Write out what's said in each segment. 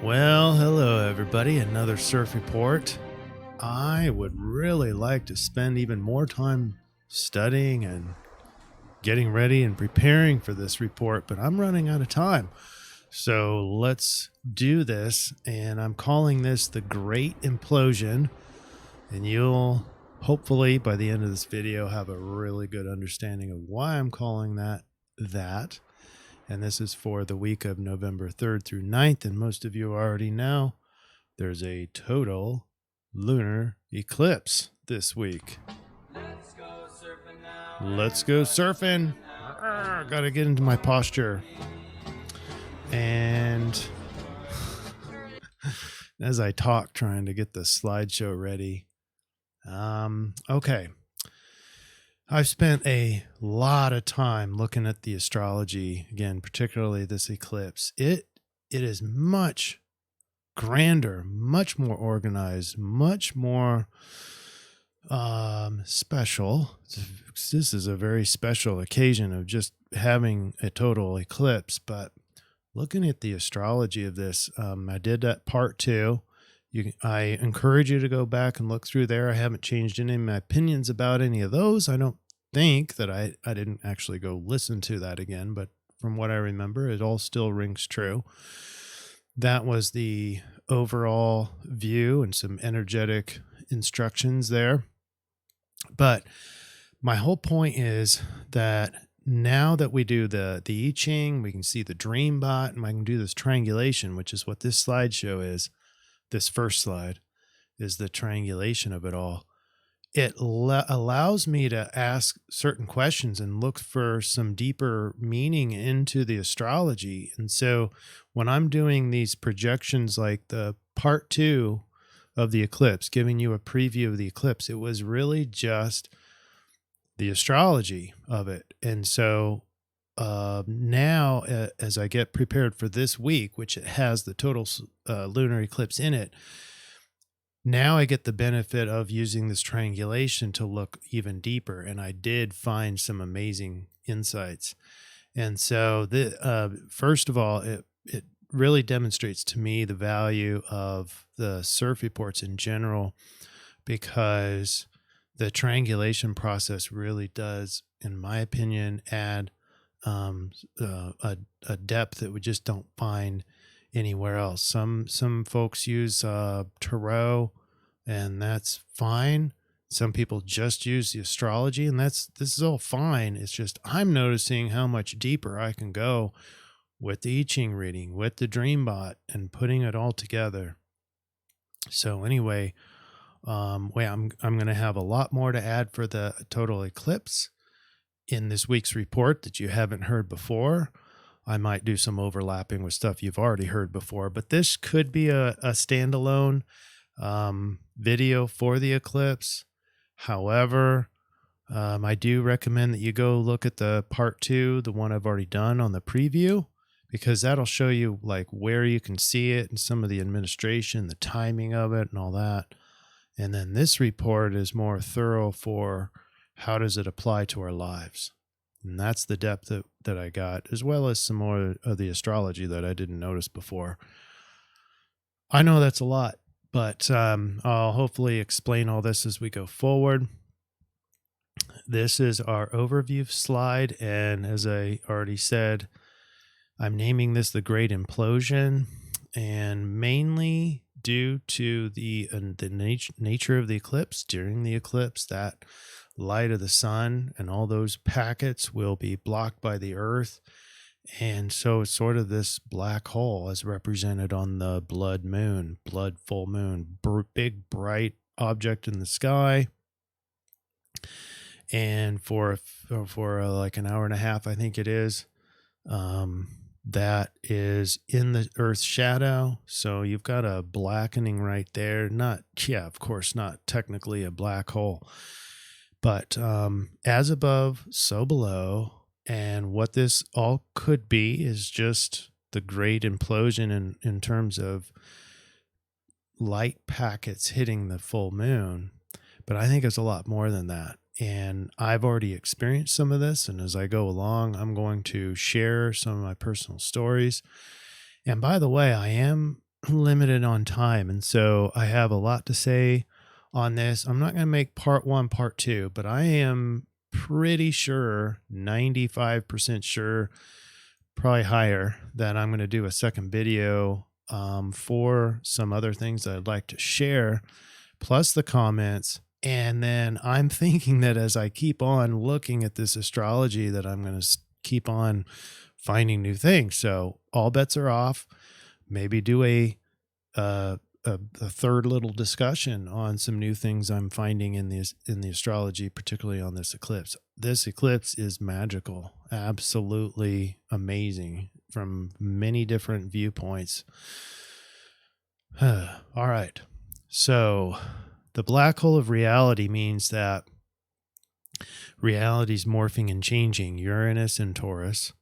Well, hello everybody. Another CIRF report. I would really like to spend even more time studying and getting ready and preparing for this report, but I'm running out of time. So let's do this. And I'm calling this the Great Implosion. And you'll hopefully by the end of this video have a really good understanding of why I'm calling that. And this is for the week of November 3rd through 9th. And most of you already know there's a total lunar eclipse this week. Let's go surfing now. Let's go surfing. Gotta get into my posture. And as I talk, trying to get the slideshow ready. Okay. I've spent a lot of time looking at the astrology, again, particularly this eclipse. It is much grander, much more organized, much more special. This is a very special occasion of just having a total eclipse. But looking at the astrology of this, I did that part 2. I encourage you to go back and look through there. I haven't changed any of my opinions about any of those. I don't think that I didn't actually go listen to that again, but from what I remember, it all still rings true. That was the overall view and some energetic instructions there. But my whole point is that now that we do the I-Ching, we can see the Dreambot, and I can do this triangulation, which is what this slideshow is. This first slide is the triangulation of it all. It allows me to ask certain questions and look for some deeper meaning into the astrology. And so when I'm doing these projections like the part 2 of the eclipse, giving you a preview of the eclipse, it was really just the astrology of it. And so now as I get prepared for this week, which it has the total lunar eclipse in it, now I get the benefit of using this triangulation to look even deeper. And I did find some amazing insights. And so first of all, it really demonstrates to me the value of the CIRF reports in general, because the triangulation process really does, in my opinion, add a depth that we just don't find anywhere else. Some folks use tarot, and that's fine. Some people just use the astrology, and this is all fine. It's just I'm noticing how much deeper I can go with the I-Ching reading, with the Dreambot, and putting it all together. So anyway, I'm going to have a lot more to add for the total eclipse in this week's report that you haven't heard before. I might do some overlapping with stuff you've already heard before, but this could be a standalone video for the eclipse. However, I do recommend that you go look at the part 2, the one I've already done on the preview, because that'll show you like where you can see it and some of the administration, the timing of it and all that. And then this report is more thorough for how does it apply to our lives. And that's the depth that I got, as well as some more of the astrology that I didn't notice before. I know that's a lot, but I'll hopefully explain all this as we go forward. This is our overview slide, and as I already said, I'm naming this the Great Implosion, and mainly due to the nature of the eclipse. During the eclipse, that light of the sun and all those packets will be blocked by the earth, and so it's sort of this black hole as represented on the blood full moon, big bright object in the sky. And for like an hour and a half, I think it is, that is in the Earth's shadow. So you've got a blackening right there. Of course, not technically a black hole, but as above, so below. And what this all could be is just the great implosion in terms of light packets hitting the full moon. But I think it's a lot more than that. And I've already experienced some of this. And as I go along, I'm going to share some of my personal stories. And by the way, I am limited on time. And so I have a lot to say on this. I'm not going to make part one, part two, but I am pretty sure, 95% sure, probably higher, that I'm going to do a second video for some other things that I'd like to share, plus the comments. And then I'm thinking that as I keep on looking at this astrology, that I'm going to keep on finding new things. So all bets are off. Maybe do a third little discussion on some new things I'm finding in the astrology, particularly on this eclipse. This eclipse is magical, absolutely amazing from many different viewpoints. All right. So the black hole of reality means that reality's morphing and changing. Uranus and Taurus.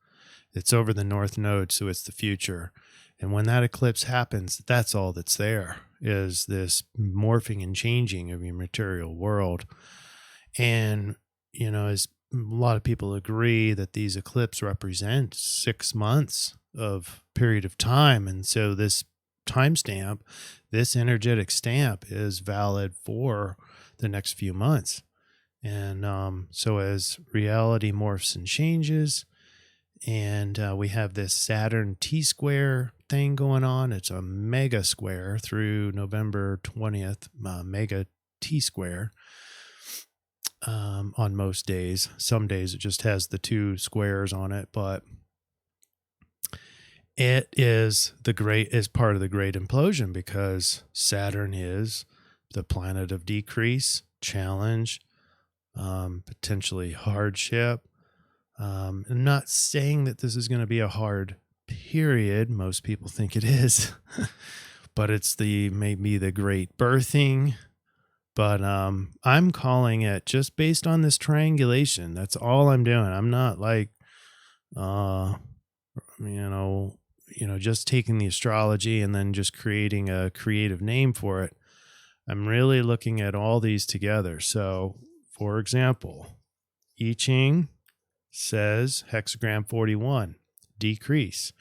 It's over the North Node, so it's the future. And when that eclipse happens, that's all that's there, is this morphing and changing of your material world. And, as a lot of people agree that these eclipses represent 6 months of period of time. And so this timestamp, this energetic stamp, is valid for the next few months. And so as reality morphs and changes, and we have this Saturn T-square thing going on. It's a mega square through November 20th, mega T-square on most days. Some days it just has the two squares on it, but it is part of the great implosion, because Saturn is the planet of decrease, challenge, potentially hardship. I'm not saying that this is going to be a hard period. Most people think it is, but it's maybe the great birthing. But I'm calling it, just based on this triangulation. That's all I'm doing. I'm not like, just taking the astrology and then just creating a creative name for it. I'm really looking at all these together. So, for example, I-Ching says hexagram 41, decrease.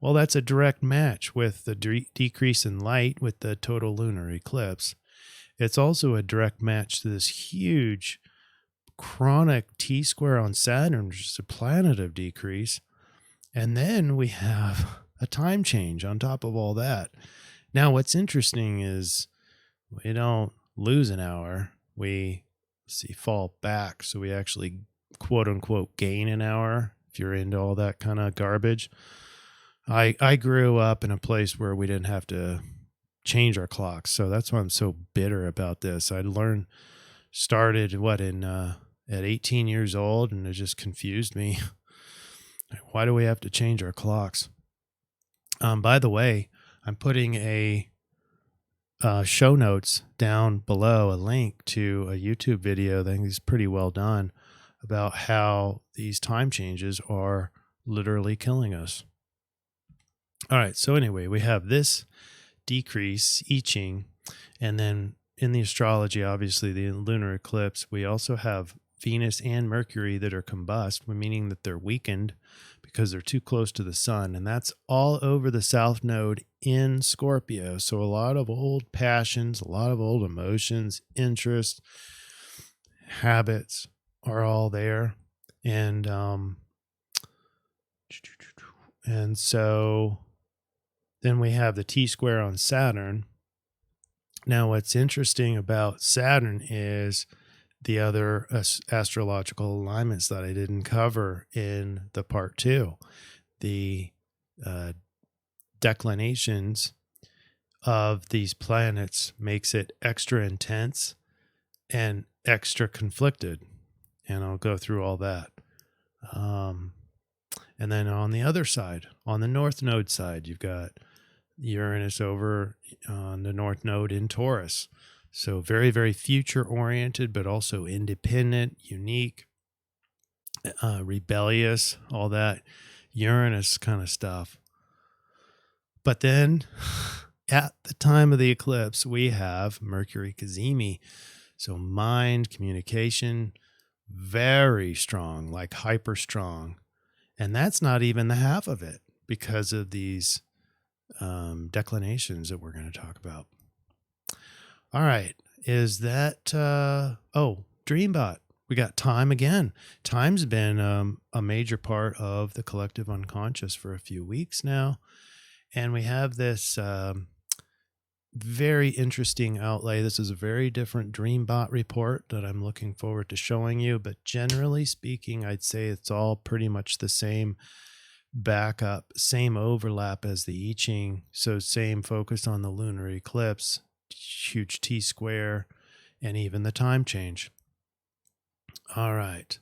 Well, that's a direct match with the decrease in light with the total lunar eclipse. It's also a direct match to this huge chronic T-square on Saturn, which is a planet of decrease. And then we have a time change on top of all that. Now, what's interesting is we don't lose an hour. We fall back. So we actually, quote unquote, gain an hour, if you're into all that kind of garbage. I grew up in a place where we didn't have to change our clocks, so that's why I'm so bitter about this. I started at 18 years old, and it just confused me. Why do we have to change our clocks? By the way, I'm putting a show notes down below, a link to a YouTube video that I think is pretty well done about how these time changes are literally killing us. All right, so anyway, we have this decrease, I-Ching, and then in the astrology, obviously the lunar eclipse, we also have Venus and Mercury that are combust, meaning that they're weakened because they're too close to the sun, and that's all over the South Node in Scorpio. So a lot of old passions, a lot of old emotions, interests, habits are all there, and so then we have the T-square on Saturn. Now, what's interesting about Saturn is the other astrological alignments that I didn't cover in the part 2. The declinations of these planets makes it extra intense and extra conflicted. And I'll go through all that. And then on the other side, on the North Node side, you've got Uranus over on the North Node in Taurus. So very, very future oriented, but also independent, unique, rebellious, all that Uranus kind of stuff. But then at the time of the eclipse, we have Mercury Cazimi. So mind, communication, very strong, like hyper strong. And that's not even the half of it because of these declinations that we're going to talk about. All right. Is that, Dreambot. We got time again. Time's been a major part of the collective unconscious for a few weeks now. And we have this very interesting outlay. This is a very different Dreambot report that I'm looking forward to showing you. But generally speaking, I'd say it's all pretty much the same backup, same overlap as the I-Ching. So same focus on the lunar eclipse, huge T-square, and even the time change. All right.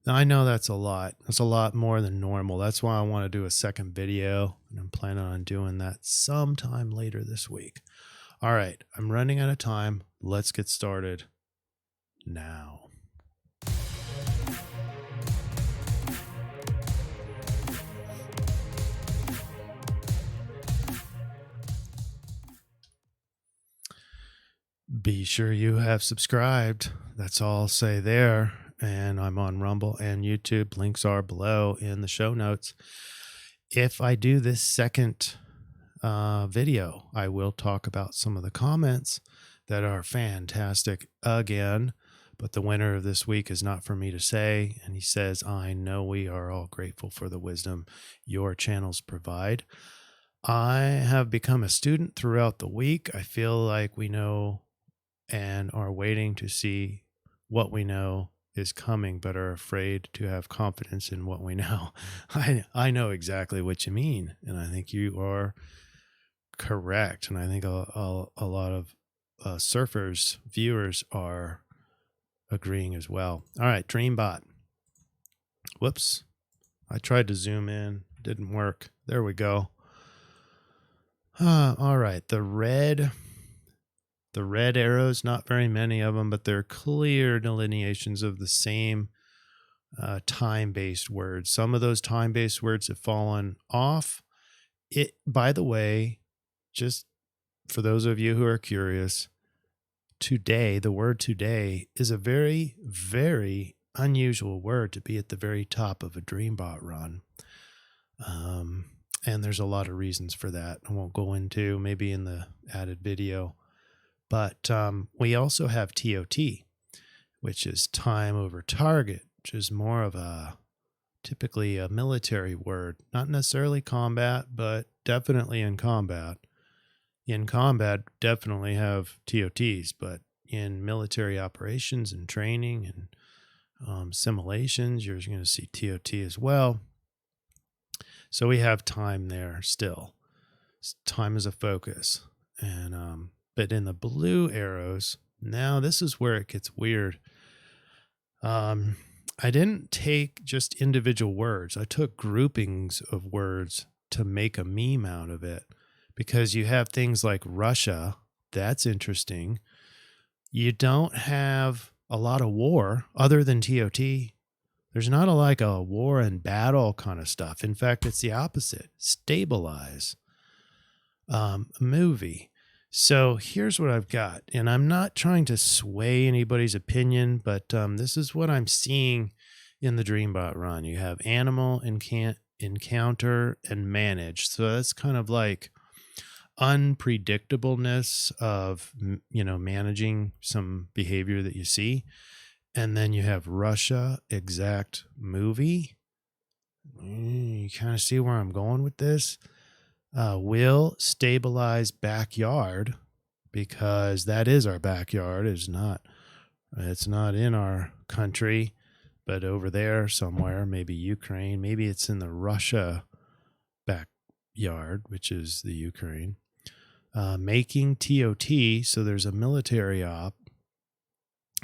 Now, I know that's a lot. That's a lot more than normal. That's why I want to do a second video, and I'm planning on doing that sometime later this week. All right. I'm running out of time. Let's get started now. Be sure you have subscribed. That's all I'll say there. And I'm on Rumble and YouTube. Links are below in the show notes. If I do this second video, I will talk about some of the comments that are fantastic again. But the winner of this week is not for me to say. And he says, I know we are all grateful for the wisdom your channels provide. I have become a student throughout the week. I feel like we know and are waiting to see what we know is coming, but are afraid to have confidence in what we know. I know exactly what you mean, and I think you are correct. And I think a lot of surfers, viewers are agreeing as well. All right, Dreambot. Whoops. I tried to zoom in. Didn't work. There we go. All right, the red arrows, not very many of them, but they're clear delineations of the same time-based words. Some of those time-based words have fallen off. By the way, just for those of you who are curious, today, the word today is a very, very unusual word to be at the very top of a Dreambot run. And there's a lot of reasons for that. I won't go into maybe in the added video. But we also have TOT, which is time over target, which is more of typically a military word, not necessarily combat, but definitely in combat. In combat, definitely have TOTs, but in military operations and training and simulations, you're going to see TOT as well. So we have time there still. Time is a focus. And but in the blue arrows, now this is where it gets weird. I didn't take just individual words. I took groupings of words to make a meme out of it, because you have things like Russia. That's interesting. You don't have a lot of war other than TOT. There's not like a war and battle kind of stuff. In fact, it's the opposite. Stabilize. Movie. So here's what I've got, and I'm not trying to sway anybody's opinion, but this is what I'm seeing in the Dreambot run. You have animal, encounter, and manage. So that's kind of like unpredictableness of, managing some behavior that you see. And then you have Russia, exact, movie. You kind of see where I'm going with this. Will, stabilize, backyard, because that is our backyard. It's not in our country, but over there somewhere, maybe Ukraine, maybe it's in the Russia backyard, which is the Ukraine. Making TOT, so there's a military op.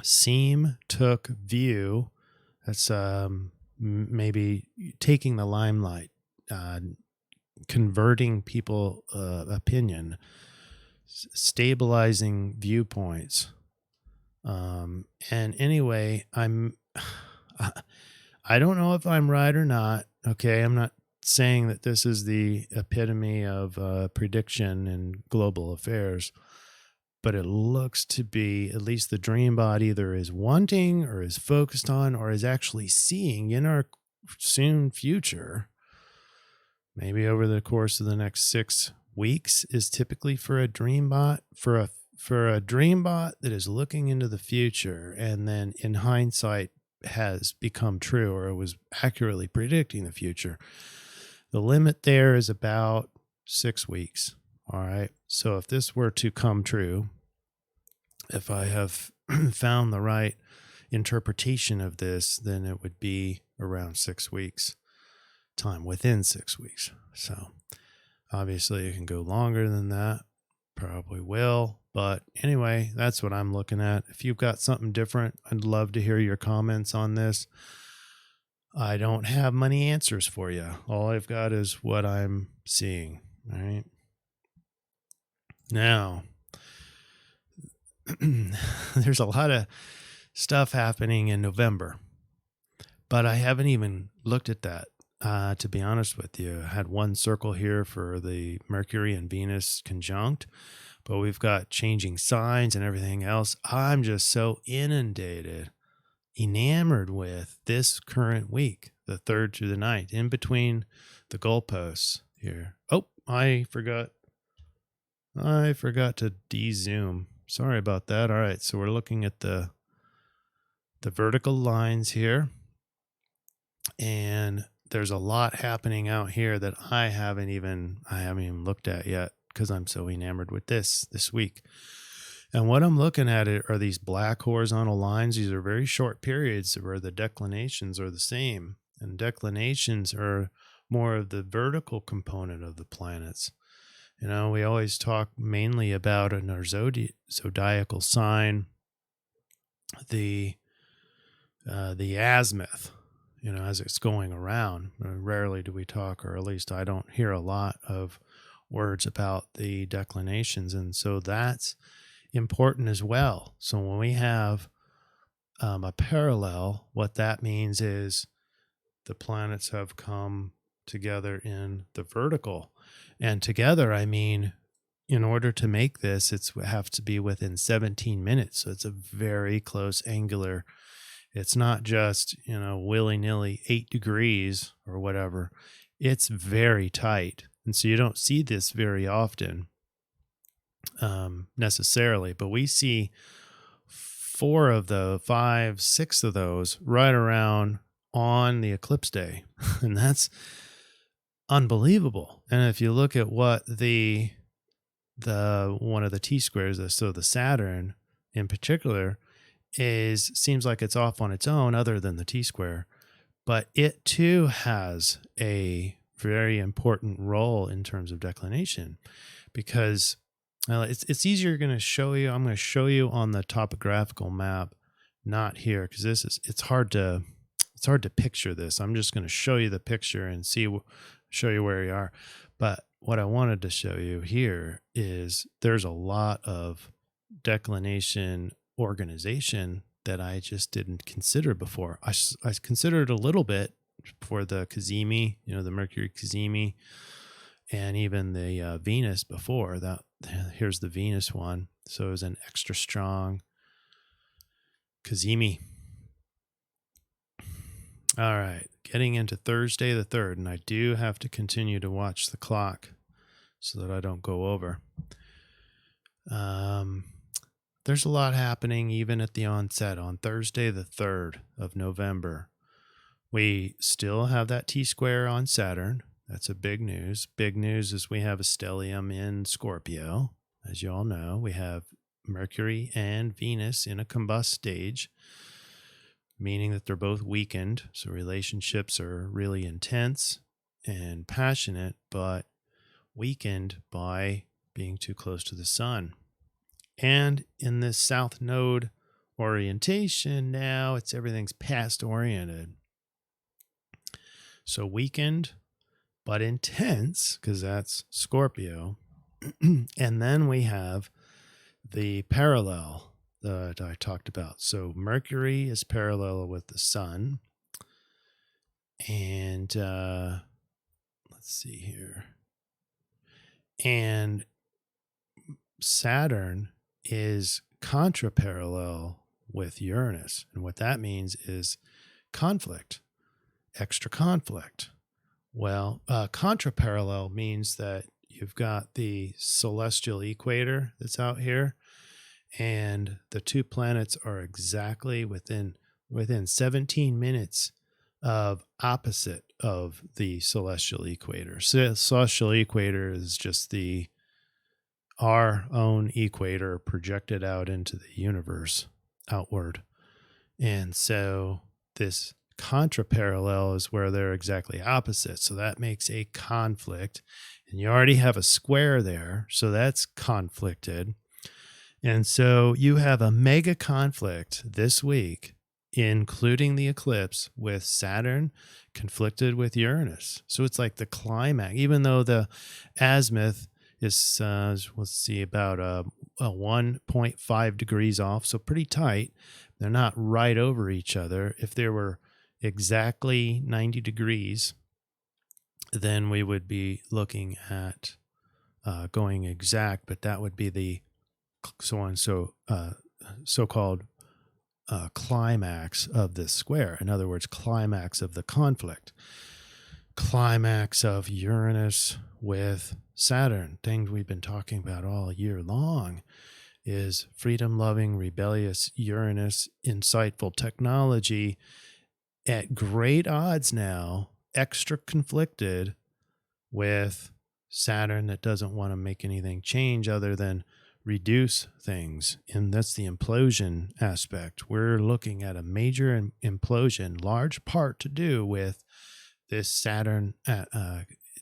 Seem, took, view, that's maybe taking the limelight, converting people opinion, stabilizing viewpoints. And anyway, I don't know if I'm right or not. Okay, I'm not saying that this is the epitome of prediction in global affairs, but it looks to be, at least the Dreambot either is wanting or is focused on or is actually seeing in our soon future maybe over the course of the next 6 weeks, is typically for a Dreambot, for a Dreambot that is looking into the future and then in hindsight has become true, or it was accurately predicting the future. The limit there is about 6 weeks. All right. So if this were to come true, if I have found the right interpretation of this, then it would be around 6 weeks time, within 6 weeks. So obviously it can go longer than that, probably will. But anyway, that's what I'm looking at. If you've got something different, I'd love to hear your comments on this. I don't have many answers for you. All I've got is what I'm seeing. All right. Now, there's a lot of stuff happening in November, but I haven't even looked at that. To be honest with you, I had one circle here for the Mercury and Venus conjunct, but we've got changing signs and everything else. I'm just so enamored with this current week, the 3rd to the 9th, in between the goalposts here. Oh, I forgot to de-zoom. Sorry about that. All right, so we're looking at the vertical lines here, and there's a lot happening out here that I haven't even looked at yet because I'm so enamored with this week. And what I'm looking at are these black horizontal lines. These are very short periods where the declinations are the same, and declinations are more of the vertical component of the planets. You know, we always talk mainly about in our zodiacal sign, the azimuth, you know, as it's going around. Rarely do we talk, or at least I don't hear a lot of words about the declinations. And so that's important as well. So when we have a parallel, what that means is the planets have come together in the vertical. And together, I mean, in order to make this, it's have to be within 17 minutes. So it's a very close angular. It's not just, you know, willy-nilly 8 degrees or whatever. It's very tight. And so you don't see this very often necessarily, but we see 4 of the 5, 6 of those right around on the eclipse day. And that's unbelievable. And if you look at what the one of the T-squares, so the Saturn in particular, seems like it's off on its own other than the T-square, but it too has a very important role in terms of declination, because it's easier going to show you. I'm going to show you on the topographical map, not here, because it's hard to picture this. I'm just going to show you the picture and show you where you are. But what I wanted to show you here is there's a lot of declination organization that I just didn't consider before. I considered a little bit for the Cazimi, you know, the Mercury Cazimi, and even the Venus before that. Here's the Venus one. So it was an extra strong Cazimi. All right, getting into Thursday the 3rd, and I do have to continue to watch the clock so that I don't go over. There's a lot happening even at the onset on Thursday the 3rd of November. We still have that T-square on Saturn. That's a big news. Big news is we have a stellium in Scorpio. As you all know, we have Mercury and Venus in a combust stage, meaning that they're both weakened. So relationships are really intense and passionate, but weakened by being too close to the sun. And in this south node orientation now, everything's past oriented. So weakened, but intense, because that's Scorpio. And then we have the parallel that I talked about. So Mercury is parallel with the sun. And let's see here. And Saturn is contraparallel with Uranus. And what that means is conflict, extra conflict, Well, contraparallel means that you've got the celestial equator that's out here, and the two planets are exactly within 17 minutes of opposite of the celestial equator. So celestial equator is just our own equator projected out into the universe outward. And so this contraparallel is where they're exactly opposite. So that makes a conflict. And you already have a square there. So that's conflicted. And so you have a mega conflict this week, including the eclipse, with Saturn conflicted with Uranus. So it's like the climax, even though the azimuth is, let's see, about a 1.5 degrees off. So pretty tight. They're not right over each other. If they were exactly 90 degrees, then we would be looking at going exact, but that would be the so-called climax of this square. In other words, climax of the conflict, climax of Uranus with Saturn. Things we've been talking about all year long is freedom-loving, rebellious Uranus, insightful technology at great odds now, extra conflicted with Saturn that doesn't want to make anything change other than reduce things. And that's the implosion aspect. We're looking at a major implosion, large part to do with this Saturn at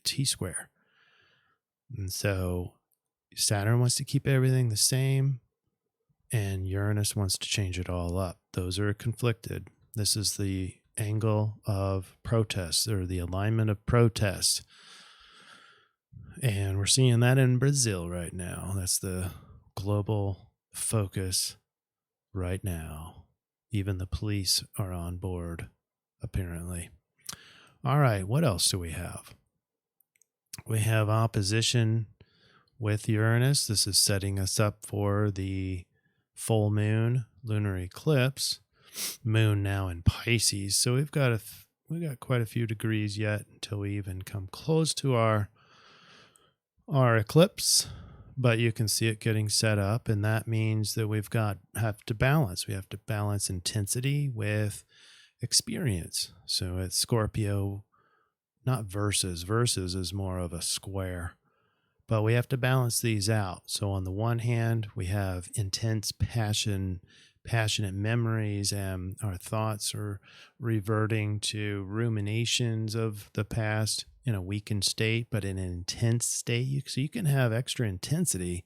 T-square. And so Saturn wants to keep everything the same, and Uranus wants to change it all up. Those are conflicted. This is the angle of protest, or the alignment of protest. And we're seeing that in Brazil right now. That's the global focus right now. Even the police are on board, apparently. All right, what else do we have? We have opposition with Uranus. This is setting us up for the full moon lunar eclipse. Moon now in Pisces. So we've got quite a few degrees yet until we even come close to our eclipse, but you can see it getting set up, and that means that have to balance. We have to balance intensity with experience. So it's Scorpio, not versus. Versus is more of a square, but we have to balance these out. So on the one hand, we have intense passionate memories, and our thoughts are reverting to ruminations of the past in a weakened state, but in an intense state. So you can have extra intensity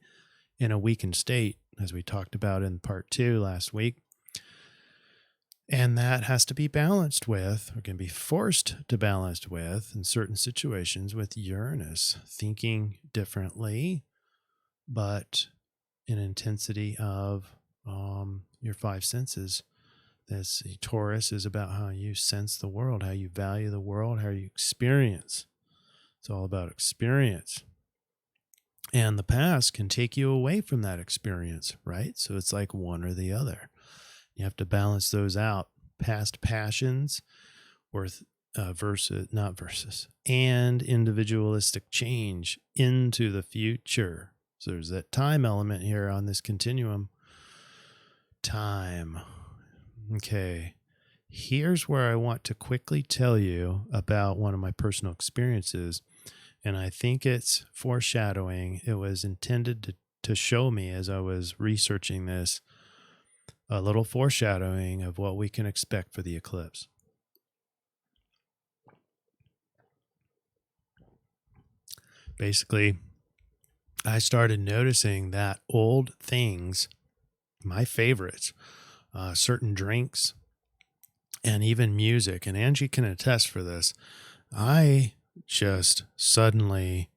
in a weakened state, as we talked about in part 2 last week. And that has to be balanced with, or can be forced to balance with, in certain situations, with Uranus, thinking differently, but an intensity of your five senses. This Taurus is about how you sense the world, how you value the world, how you experience. It's all about experience. And the past can take you away from that experience, right? So it's like one or the other. You have to balance those out. Past passions and individualistic change into the future. So there's that time element here on this continuum. Time. Okay. Here's where I want to quickly tell you about one of my personal experiences. And I think it's foreshadowing. It was intended to show me, as I was researching this, a little foreshadowing of what we can expect for the eclipse. Basically, I started noticing that old things, my favorites, certain drinks, and even music, and Angie can attest for this, I just suddenly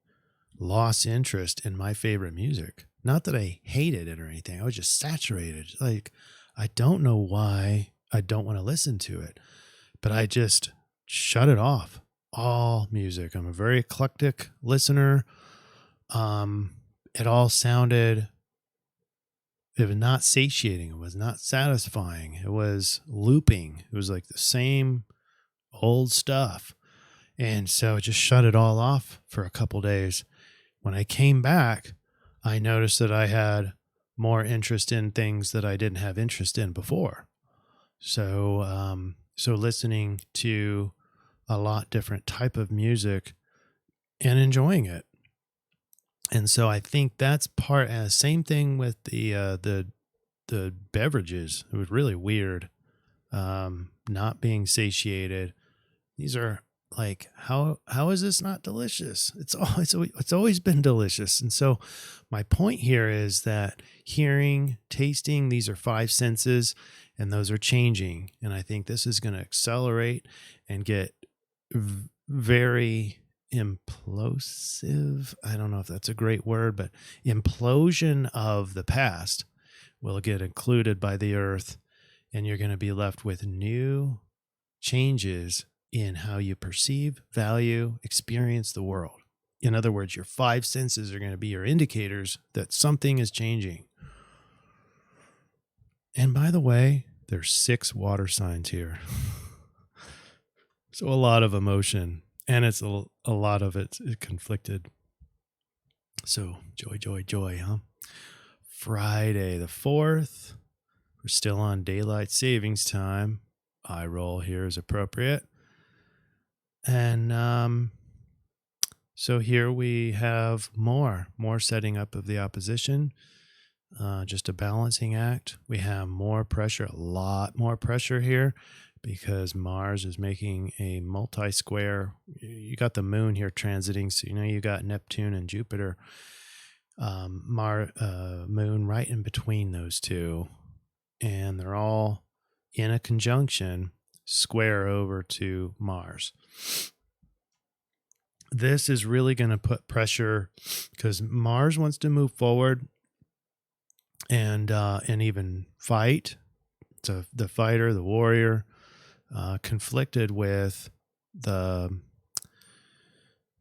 lost interest in my favorite music. Not that I hated it or anything. I was just saturated. Like, I don't know why I don't want to listen to it, but I just shut it off. All music. I'm a very eclectic listener. It all sounded, it was not satiating. It was not satisfying. It was looping. It was like the same old stuff. And so I just shut it all off for a couple days. When I came back, I noticed that I had more interest in things that I didn't have interest in before. So listening to a lot different type of music and enjoying it. And so I think that's same thing with the beverages. It was really weird. Not being satiated. These are like, how is this not delicious? It's always been delicious. And so my point here is that hearing, tasting, these are five senses, and those are changing. And I think this is going to accelerate and get very implosive. I don't know if that's a great word, but implosion of the past will get included by the earth, and you're going to be left with new changes in how you perceive, value, experience the world. In other words, your five senses are going to be your indicators that something is changing. And by the way, there's 6 water signs here. So a lot of emotion, and it's a lot of it's conflicted. So joy, huh? Friday the 4th, we're still on daylight savings time. Eye roll here is appropriate. And so here we have more setting up of the opposition, just a balancing act. We have more pressure, a lot more pressure here, because Mars is making a multi-square. You got the moon here transiting, so you got Neptune and Jupiter, moon right in between those two, and they're all in a conjunction, square over to Mars. This is really going to put pressure because Mars wants to move forward and even fight. So the fighter, the warrior, conflicted with the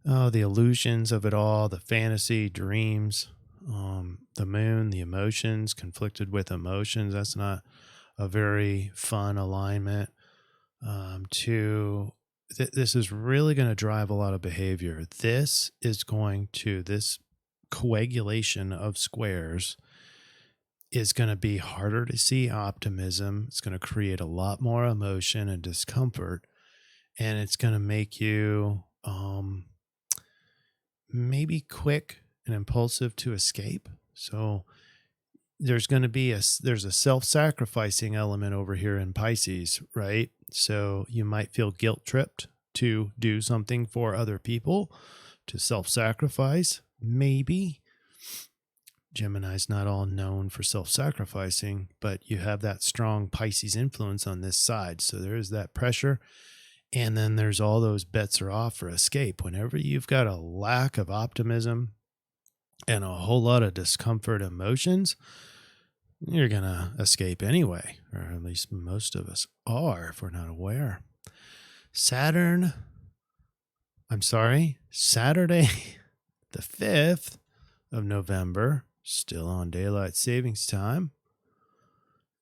illusions of it all, the fantasy, dreams, the moon, the emotions, conflicted with emotions. That's not a very fun alignment. This is really going to drive a lot of behavior. This coagulation of squares is going to be harder to see optimism. It's going to create a lot more emotion and discomfort, and it's going to make you maybe quick and impulsive to escape. So there's going to be there's a self-sacrificing element over here in Pisces, right? So you might feel guilt tripped to do something for other people, to self-sacrifice. Maybe Gemini's not all known for self-sacrificing, but you have that strong Pisces influence on this side. So there is that pressure. And then there's all those bets are off for escape. Whenever you've got a lack of optimism and a whole lot of discomfort emotions, you're going to escape anyway, or at least most of us are if we're not aware. Saturday, the 5th of November, still on daylight savings time.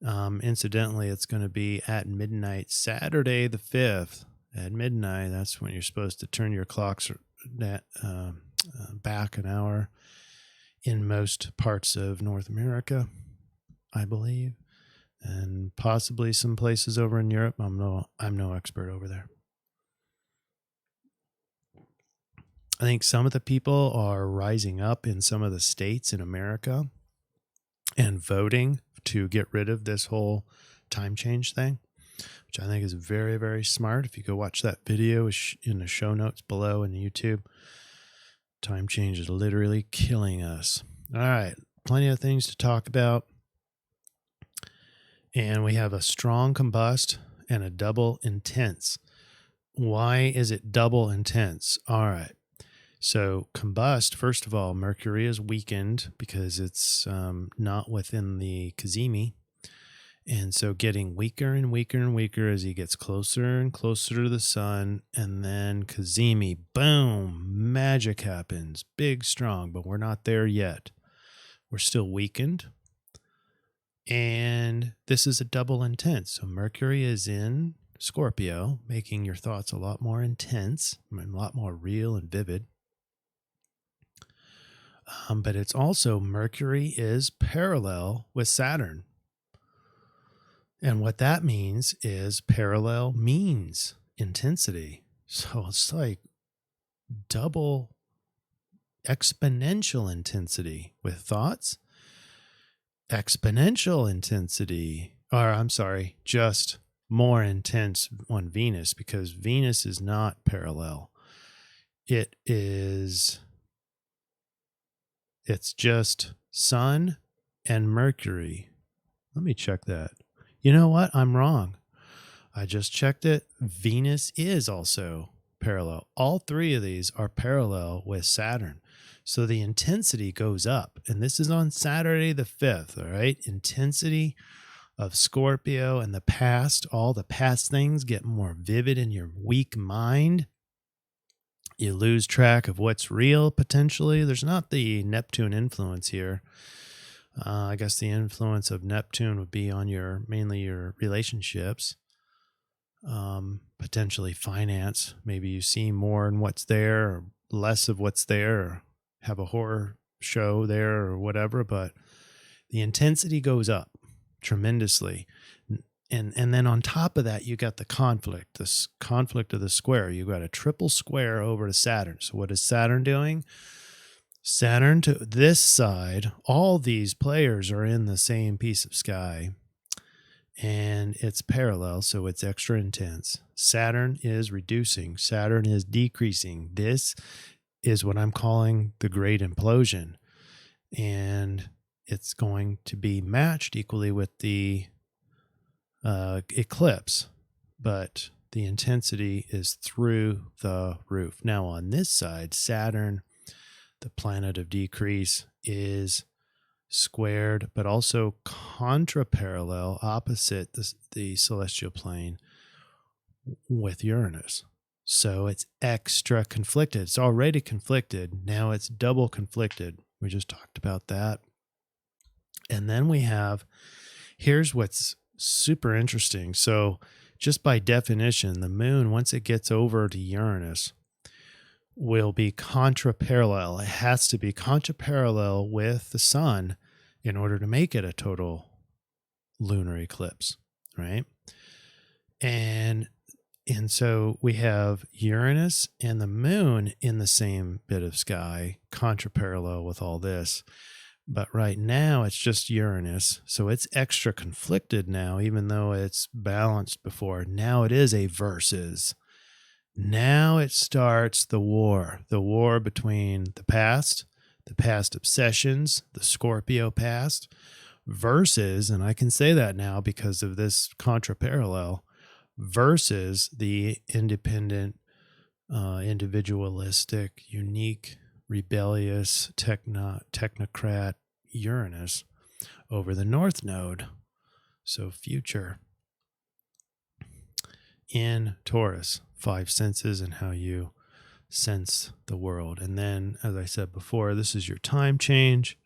Incidentally, it's going to be at midnight, Saturday the 5th at midnight. That's when you're supposed to turn your clocks back an hour in most parts of North America, I believe, and possibly some places over in Europe. I'm no expert over there. I think some of the people are rising up in some of the states in America and voting to get rid of this whole time change thing, which I think is very, very smart. If you go watch that video in the show notes below in YouTube, time change is literally killing us. All right, plenty of things to talk about. And we have a strong combust and a double intense. Why is it double intense? All right. So combust, first of all, Mercury is weakened because it's not within the cazimi. And so getting weaker and weaker and weaker as he gets closer and closer to the sun. And then cazimi, boom, magic happens. Big, strong, but we're not there yet. We're still weakened. And this is a double intense. So Mercury is in Scorpio, making your thoughts a lot more intense and a lot more real and vivid. But it's also Mercury is parallel with Saturn. And what that means is parallel means intensity. So it's like double exponential intensity with thoughts, exponential intensity, or I'm sorry, just more intense on Venus, because Venus is not parallel. It's just Sun and Mercury. Let me check that. You know what? I'm wrong. I just checked it. Venus is also parallel. All three of these are parallel with Saturn. So the intensity goes up. And this is on Saturday the 5th, all right? Intensity of Scorpio and the past, all the past things get more vivid in your weak mind. You lose track of what's real potentially. There's not the Neptune influence here. I guess the influence of Neptune would be on mainly your relationships, potentially finance. Maybe you see more in what's there or less of what's there, or have a horror show there or whatever. But the intensity goes up tremendously. And then on top of that, you got this conflict of the square. You got a triple square over to Saturn. So what is Saturn doing? Saturn to this side, all these players are in the same piece of sky, and it's parallel, so it's extra intense. Saturn is reducing. Saturn is decreasing. This is what I'm calling the Great Implosion, and it's going to be matched equally with the eclipse, but the intensity is through the roof. Now on this side, Saturn, the planet of decrease, is squared, but also contraparallel, opposite the celestial plane with Uranus. So it's extra conflicted. It's already conflicted. Now it's double conflicted. We just talked about that. And then here's what's super interesting. So just by definition, the moon, once it gets over to Uranus, will be contraparallel. It has to be contraparallel with the sun in order to make it a total lunar eclipse, right? And so we have Uranus and the moon in the same bit of sky, contraparallel with all this. But right now it's just Uranus. So it's extra conflicted now, even though it's balanced before. Now it is a versus. Now it starts the war between the past obsessions, the Scorpio past, versus, and I can say that now because of this contraparallel, versus the independent, individualistic, unique, rebellious technocrat Uranus over the North Node. So future in Taurus, 5 senses and how you sense the world. And then, as I said before, this is your time change.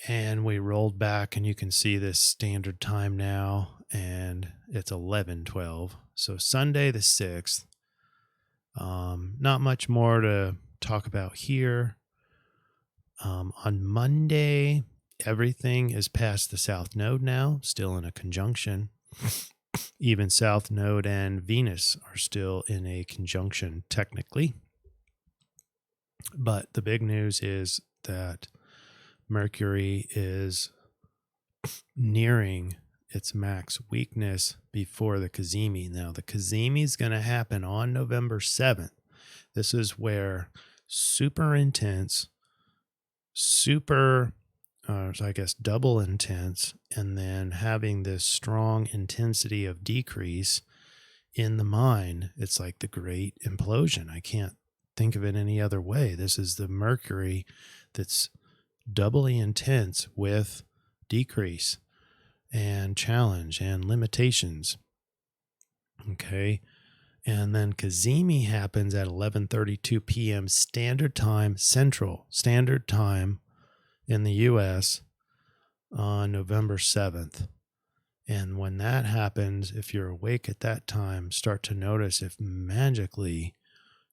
And we rolled back, and you can see this standard time now, and it's 11:12. So Sunday the 6th. Not much more to talk about here. On Monday, everything is past the South Node now, still in a conjunction. Even South Node and Venus are still in a conjunction technically. But the big news is that Mercury is nearing its max weakness before the Cazimi. Now, the Cazimi is going to happen on November 7th. This is where super intense, double intense, and then having this strong intensity of decrease in the mind. It's like the Great Implosion. I can't think of it any other way. This is the Mercury that's doubly intense with decrease and challenge and limitations. Okay. And then Cazimi happens at 11:32 p.m. Standard Time, Central Standard Time in the U.S. on November 7th. And when that happens, if you're awake at that time, start to notice if magically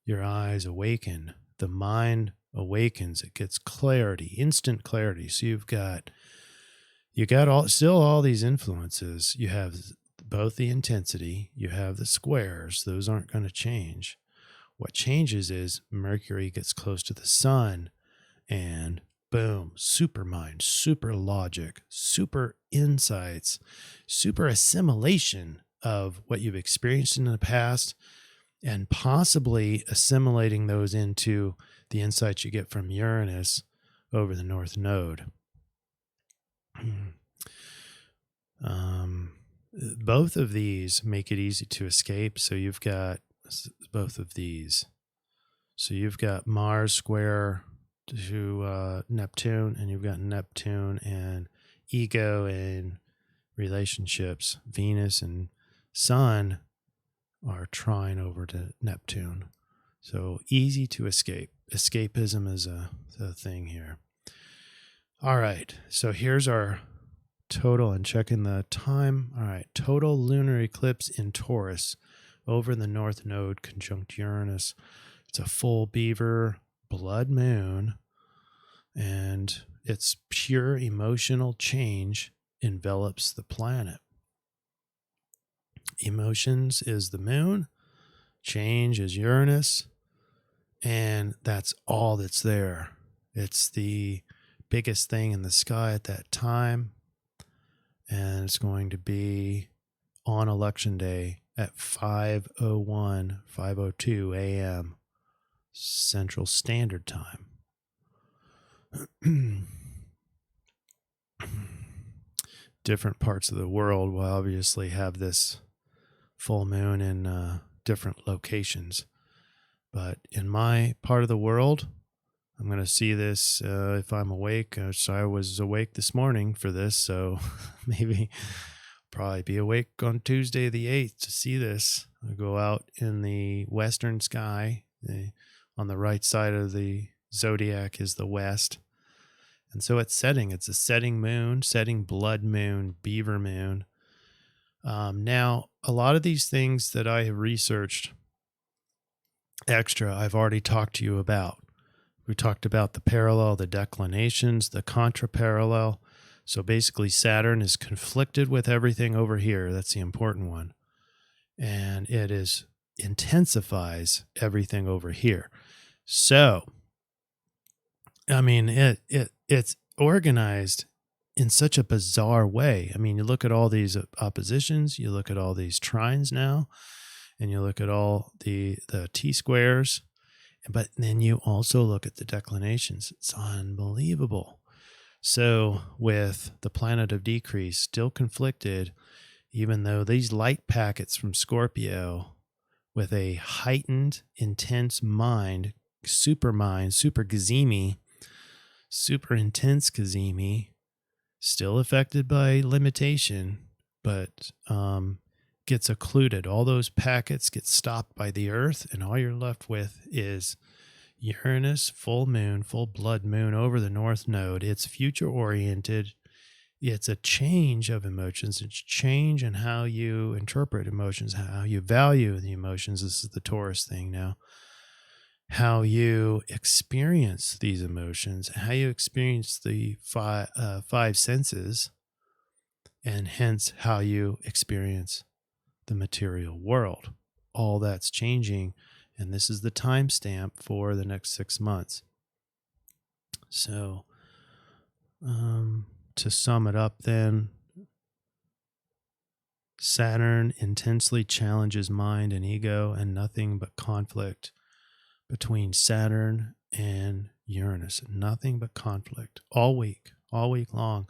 your eyes awaken, the mind awakens, it gets clarity, instant clarity. So you got all these influences. You have both the intensity, you have the squares, those aren't going to change. What changes is Mercury gets close to the sun, and boom, super mind, super logic, super insights, super assimilation of what you've experienced in the past, and possibly assimilating those into the insights you get from Uranus over the North Node. Both of these make it easy to escape. So you've got both of these. So you've got Mars square to Neptune, and you've got Neptune and ego and relationships. Venus and Sun are trine over to Neptune. So easy to escape. Escapism is a thing here. All right. So here's our total, and checking the time. All right. Total lunar eclipse in Taurus over the North Node conjunct Uranus. It's a full beaver blood moon, and its pure emotional change envelops the planet. Emotions is the moon, change is Uranus, and that's all that's there. It's the biggest thing in the sky at that time, and it's going to be on election day at 5:02 a.m. Central Standard Time. Different parts of the world will obviously have this full moon in different locations. But in my part of the world, I'm going to see this if I'm awake. So I was awake this morning for this, so maybe probably be awake on Tuesday the 8th to see this. I'll go out in the western sky. On the right side of the zodiac is the west. And so it's setting. It's a setting moon, setting blood moon, beaver moon. Now, a lot of these things that I have researched extra, I've already talked to you about. We talked about the parallel, the declinations, the contraparallel. So basically, Saturn is conflicted with everything over here. That's the important one. And it intensifies everything over here. So, I mean, it's organized in such a bizarre way. I mean, you look at all these oppositions, you look at all these trines now, and you look at all the T-squares, but then you also look at the declinations. It's unbelievable. So with the planet of decrease still conflicted, even though these light packets from Scorpio with a heightened, intense mind, super gazimi, super intense gazimi, still affected by limitation, but gets occluded. All those packets get stopped by the Earth, and all you're left with is Uranus, full moon, full blood moon over the North Node. It's future oriented. It's a change of emotions. It's change in how you interpret emotions, how you value the emotions. This is the Taurus thing now. How you experience these emotions, how you experience the five senses, and hence how you experience the material world. All that's changing, and this is the timestamp for the next 6 months. So, to sum it up then, Saturn intensely challenges mind and ego, and nothing but conflict between Saturn and Uranus. Nothing but conflict all week long.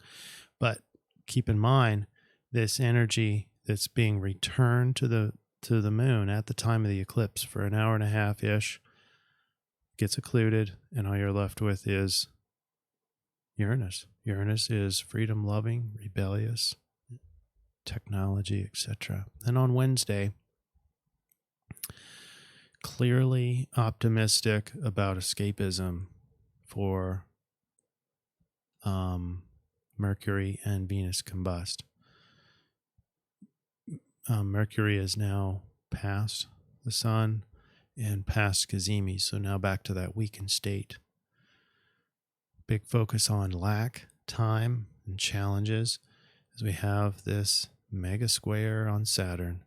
But keep in mind, this energy that's being returned to the moon at the time of the eclipse for an hour and a half ish gets occluded, and all you're left with is Uranus. Uranus is freedom loving, rebellious, technology, etc. And on Wednesday, clearly optimistic about escapism for Mercury and Venus combust. Mercury is now past the sun and past Cazimi, so now back to that weakened state. Big focus on lack, time, and challenges as we have this mega square on Saturn,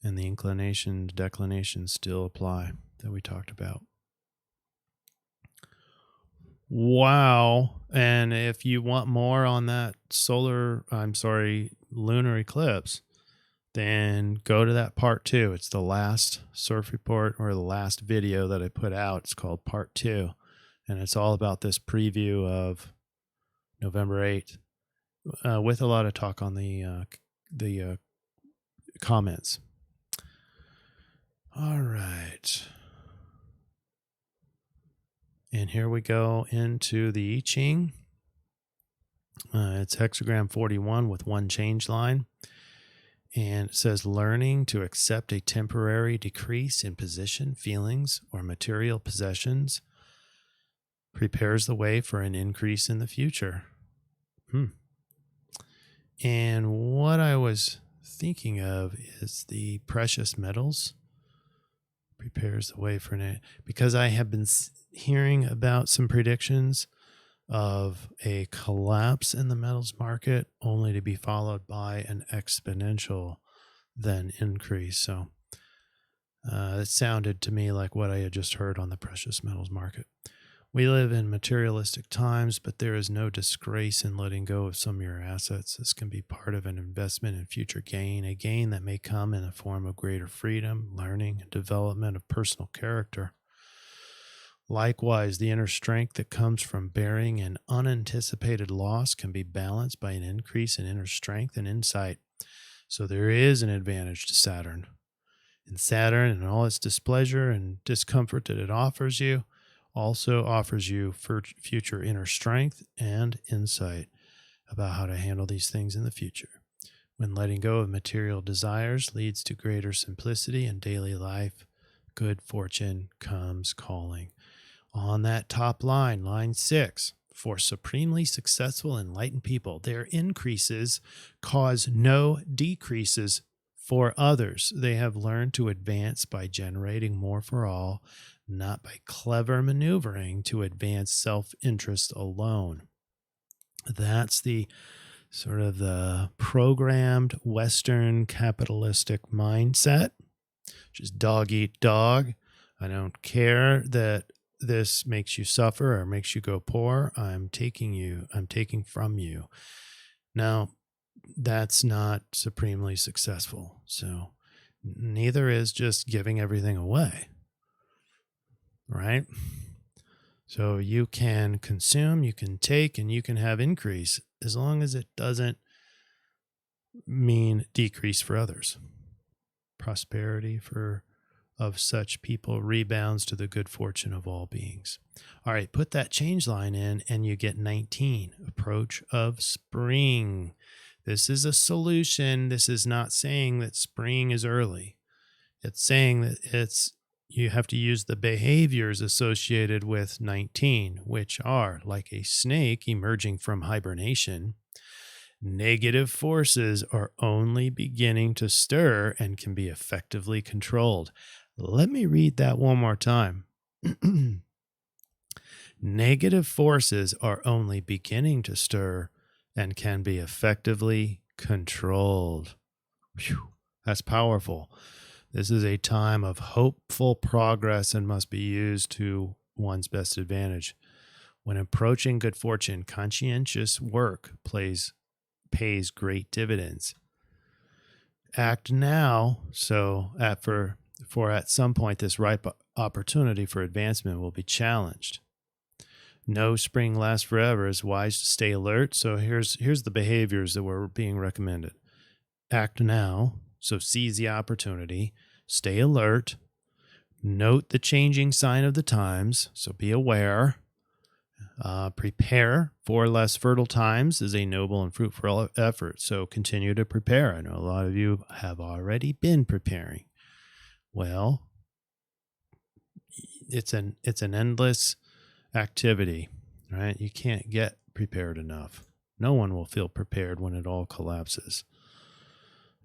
and the inclination, declination still apply that we talked about. Wow. And if you want more on that lunar eclipse, then go to that part 2. It's the last CIRF report, or the last video that I put out. It's called part 2. And it's all about this preview of November 8th, with a lot of talk on the comments. All right. And here we go into the I-Ching. It's hexagram 41 with one change line. And it says, learning to accept a temporary decrease in position, feelings, or material possessions prepares the way for an increase in the future. And what I was thinking of is the precious metals prepares the way for it, because I have been hearing about some predictions of a collapse in the metals market, only to be followed by an exponential then increase. So it sounded to me like what I had just heard on the precious metals market. We live in materialistic times, but there is no disgrace in letting go of some of your assets. This can be part of an investment in future gain, a gain that may come in the form of greater freedom, learning, and development of personal character. Likewise, the inner strength that comes from bearing an unanticipated loss can be balanced by an increase in inner strength and insight. So there is an advantage to Saturn. And Saturn, and all its displeasure and discomfort that it offers you, also offers you future inner strength and insight about how to handle these things in the future. When letting go of material desires leads to greater simplicity in daily life, good fortune comes calling. On that top line, line 6, for supremely successful enlightened people, their increases cause no decreases for others. They have learned to advance by generating more for all, not by clever maneuvering to advance self-interest alone. That's the sort of the programmed Western capitalistic mindset, which is dog eat dog. I don't care that this makes you suffer or makes you go poor. I'm taking from you. Now, that's not supremely successful. So neither is just giving everything away. Right? So you can consume, you can take, and you can have increase as long as it doesn't mean decrease for others. Prosperity of such people rebounds to the good fortune of all beings. All right, put that change line in and you get 19, approach of spring. This is a solution. This is not saying that spring is early. It's saying that you have to use the behaviors associated with 19, which are like a snake emerging from hibernation. Negative forces are only beginning to stir and can be effectively controlled. Let me read that one more time. Negative forces are only beginning to stir and can be effectively controlled. Whew, that's powerful. This is a time of hopeful progress and must be used to one's best advantage. When approaching good fortune, conscientious work pays great dividends. Act now, so at some point this ripe opportunity for advancement will be challenged. No spring lasts forever. It's wise to stay alert. So here's the behaviors that were being recommended. Act now. So seize the opportunity, stay alert, note the changing sign of the times, so be aware. Prepare for less fertile times is a noble and fruitful effort, so continue to prepare. I know a lot of you have already been preparing. Well, it's an endless activity, right? You can't get prepared enough. No one will feel prepared when it all collapses.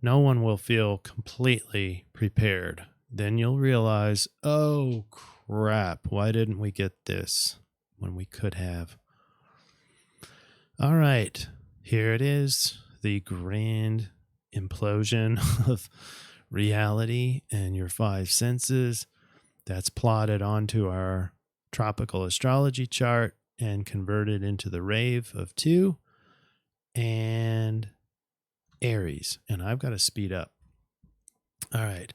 no one will feel completely prepared. Then you'll realize, oh crap, why didn't we get this when we could have? All right, here it is, the grand implosion of reality and your five senses. That's plotted onto our tropical astrology chart and converted into the rave of 2 and Aries. And I've got to speed up. All right.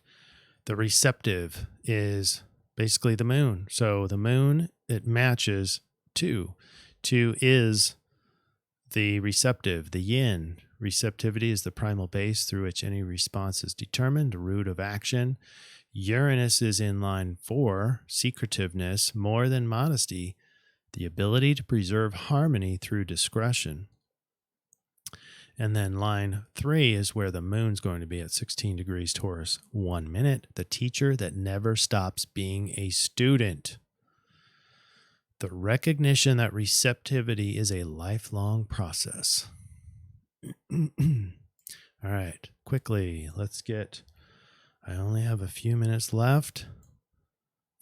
The receptive is basically the moon. So the moon, it matches 2. 2 is the receptive, the yin. Receptivity is the primal base through which any response is determined, the root of action. Uranus is in line 4, secretiveness, more than modesty, the ability to preserve harmony through discretion. And then line 3 is where the moon's going to be at 16 degrees Taurus, 1 minute, the teacher that never stops being a student. The recognition that receptivity is a lifelong process. All right, quickly, let's get, I only have a few minutes left.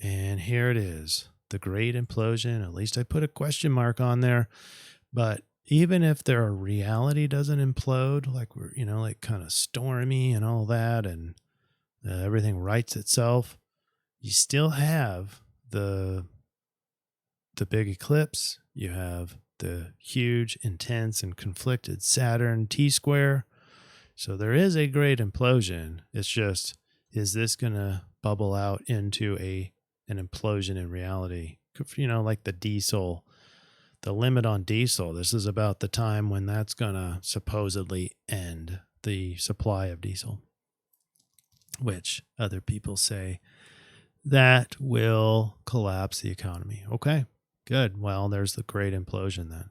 And here it is, the great implosion. At least I put a question mark on there. But even if their reality doesn't implode, like we're, like kind of stormy and all that, and everything rights itself, you still have the big eclipse. You have the huge, intense, and conflicted Saturn T-square. So there is a great implosion. It's just, is this going to bubble out into an implosion in reality? Like the diesel, the limit on diesel. This is about the time when that's going to supposedly end the supply of diesel, which other people say that will collapse the economy. Okay. Good. Well, there's the great implosion then.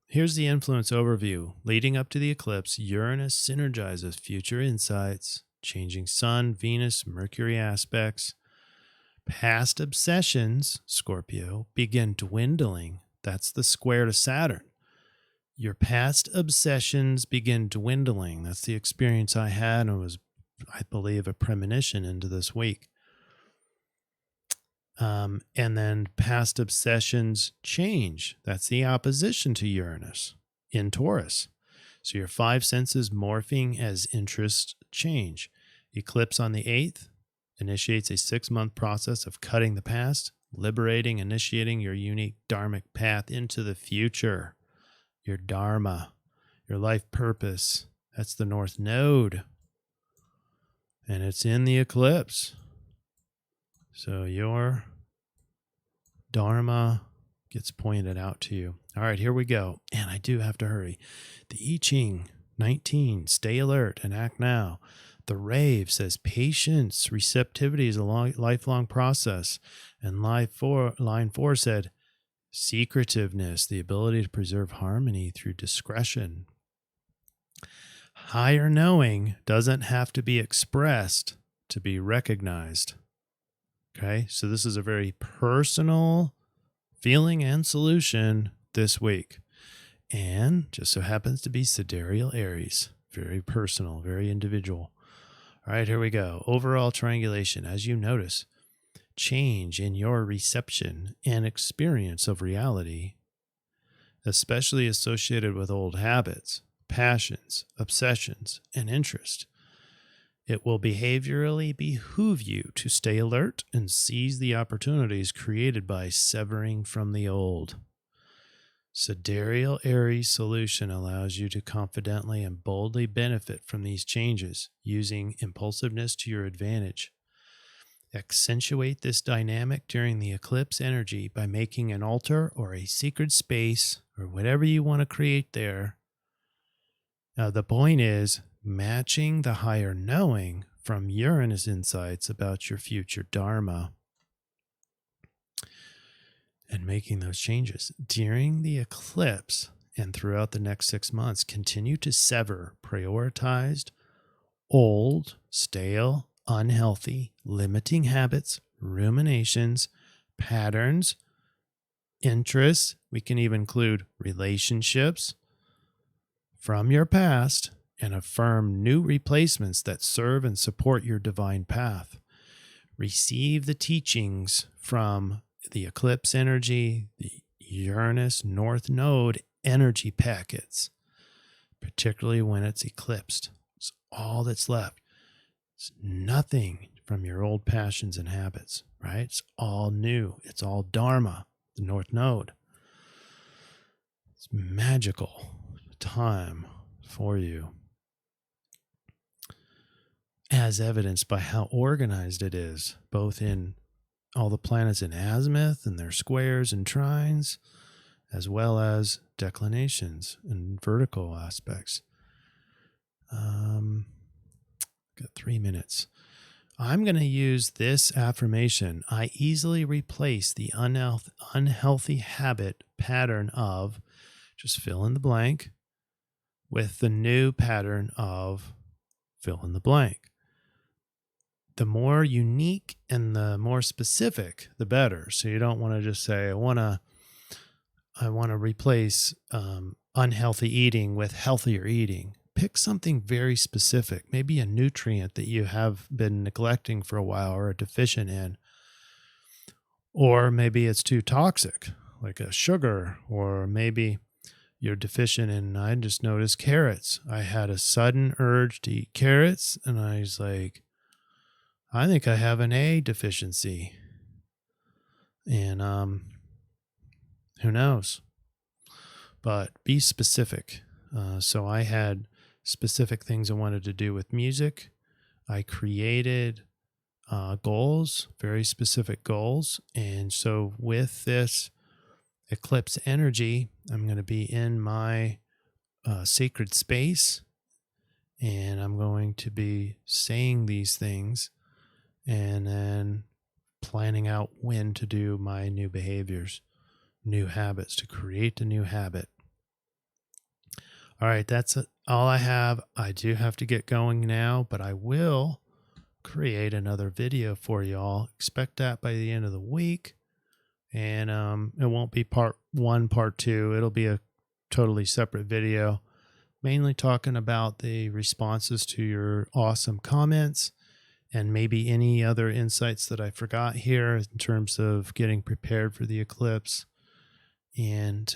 Here's the influence overview. Leading up to the eclipse, Uranus synergizes future insights, changing Sun, Venus, Mercury aspects. Past obsessions, Scorpio, begin dwindling. That's the square to Saturn. Your past obsessions begin dwindling. That's the experience I had, and it was, I believe, a premonition into this week. And then past obsessions change. That's the opposition to Uranus in Taurus. So your five senses morphing as interests change. Eclipse on the 8th initiates a 6-month process of cutting the past, liberating, initiating your unique dharmic path into the future. Your dharma, your life purpose. That's the North Node. And it's in the eclipse. So your dharma gets pointed out to you. All right, here we go. And I do have to hurry. The I-Ching 19, stay alert and act now. The rave says patience, receptivity is a lifelong process. And line 4 said secretiveness, the ability to preserve harmony through discretion. Higher knowing doesn't have to be expressed to be recognized. Okay, so this is a very personal feeling and solution this week. And just so happens to be Sidereal Aries. Very personal, very individual. All right, here we go. Overall triangulation. As you notice, change in your reception and experience of reality, especially associated with old habits, passions, obsessions, and interest. It will behaviorally behoove you to stay alert and seize the opportunities created by severing from the old. Sidereal Aries solution allows you to confidently and boldly benefit from these changes, using impulsiveness to your advantage. Accentuate this dynamic during the eclipse energy by making an altar or a secret space or whatever you want to create there. Now, the point is matching the higher knowing from Uranus insights about your future dharma and making those changes. During the eclipse and throughout the next 6 months, continue to sever prioritized, old, stale, unhealthy, limiting habits, ruminations, patterns, interests. We can even include relationships, from your past and affirm new replacements that serve and support your divine path. Receive the teachings from the eclipse energy, the Uranus North Node energy packets, particularly when it's eclipsed. It's all that's left. It's nothing from your old passions and habits, right? It's all new. It's all Dharma, the North Node. It's magical time for you, as evidenced by how organized it is, both in all the planets in azimuth and their squares and trines, as well as declinations and vertical aspects. Got 3 minutes. I'm going to use this affirmation. I easily replace the unhealthy habit pattern of, just fill in the blank, with the new pattern of fill in the blank. The more unique and the more specific, the better. So you don't want to just say, I want to replace unhealthy eating with healthier eating. Pick something very specific, maybe a nutrient that you have been neglecting for a while or are deficient in. Or maybe it's too toxic, like a sugar, or maybe you're deficient in, I just noticed, carrots. I had a sudden urge to eat carrots, and I was like, I think I have an A deficiency. And who knows? But be specific. So I had specific things I wanted to do with music. I created goals, very specific goals. And so with this eclipse energy, I'm going to be in my sacred space, and I'm going to be saying these things and then planning out when to do my new behaviors, new habits, to create a new habit. All right, that's all I have. I do have to get going now, but I will create another video for y'all. Expect that by the end of the week. And it won't be part 1, part 2. It'll be a totally separate video, mainly talking about the responses to your awesome comments and maybe any other insights that I forgot here in terms of getting prepared for the eclipse, and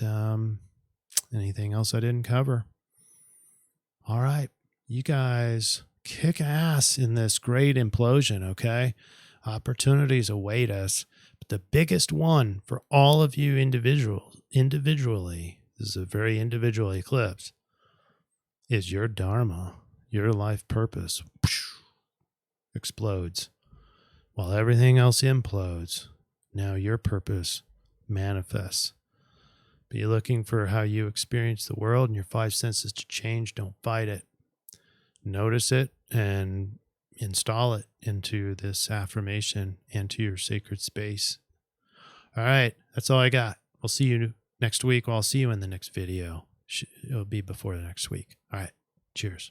anything else I didn't cover. All right, you guys kick ass in this great implosion, okay? Opportunities await us, but the biggest one for all of you individually, this is a very individual eclipse, is your dharma, your life purpose explodes. While everything else implodes, now your purpose manifests. Be looking for how you experience the world and your 5 senses to change. Don't fight it. Notice it and install it into this affirmation and to your sacred space. All right, that's all I got. We'll see you next week. I'll see you in the next video. It'll be before the next week. All right, cheers.